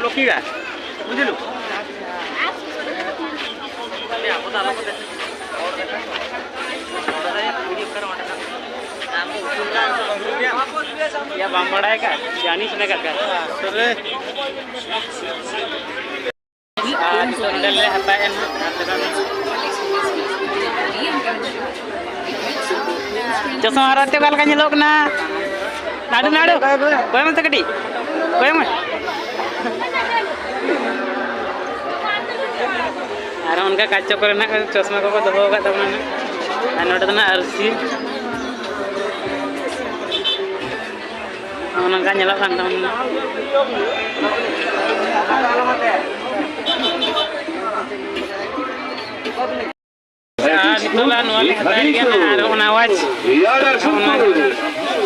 लोकीड़ा बुझलु या बाम बड़ा है का जानी सुने का सरे आज संडल ले हता है चश्मा हराते काल का लोग ना नाडू नाडू कोई मत कटी कोई मत अरे उनका काचो करे ना चश्मा को दबो का तब ना नोट ना आरसी उनका nyala kan तब नितोला नोले खतार के ना आरो उना आवाज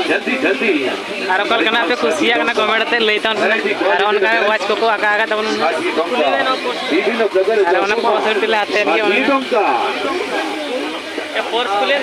जल्दी जल्दी आरो कल कना पे खुशिया कना कमेंट ते लेतन आरो उनका आवाज को आका आका तब आरो उना पोस्ट ले आते के उनका ए फोर्स कुले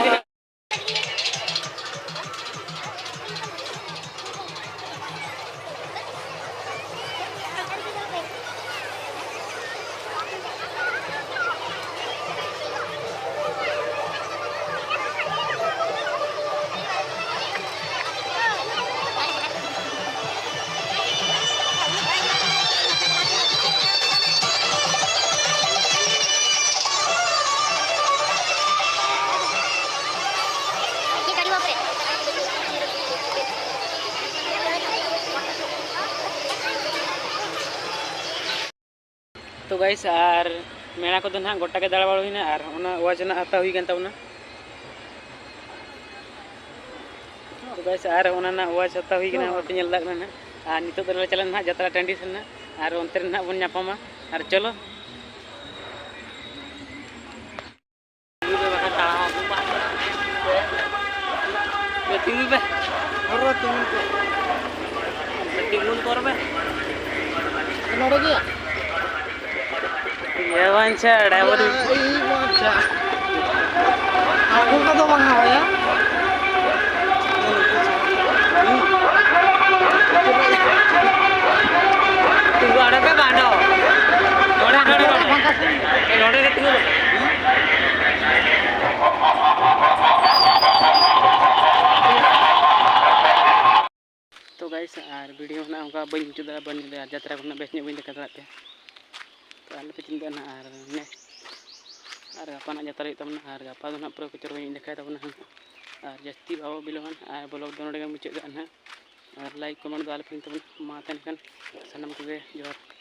तो गाइस आर मेला को ना गोटा के दाड़ा बाड़ो और आवाज ना आता हुई गन तबना तो गाइस आर आवाज आता हुई गना और पेल दाग ना और नितो दले चलन ना जतरा टंडी से ना और अंतर ना बन नापामा और चलो तिमी बे और तिमी को बे नोड़ो गया ये वांचा driver वांचा aku ka to bang ya tunggu ada pe bando node ke tunggu तो गाइस आर वीडियो ना उनका बन चुदा बन यात्रा को बेस बन देखा पे तो आल पे चिंता ना और नेक्स्ट और गापा यात्रा तबना और गापा दो ना पूरा पिक्चर बन देखा तबना और जस्ती बाबा बिलोन और ब्लॉग दोनों मुचाद ना और लाइक कमेंट दो आल पे तबना मातन सानम को जोहार।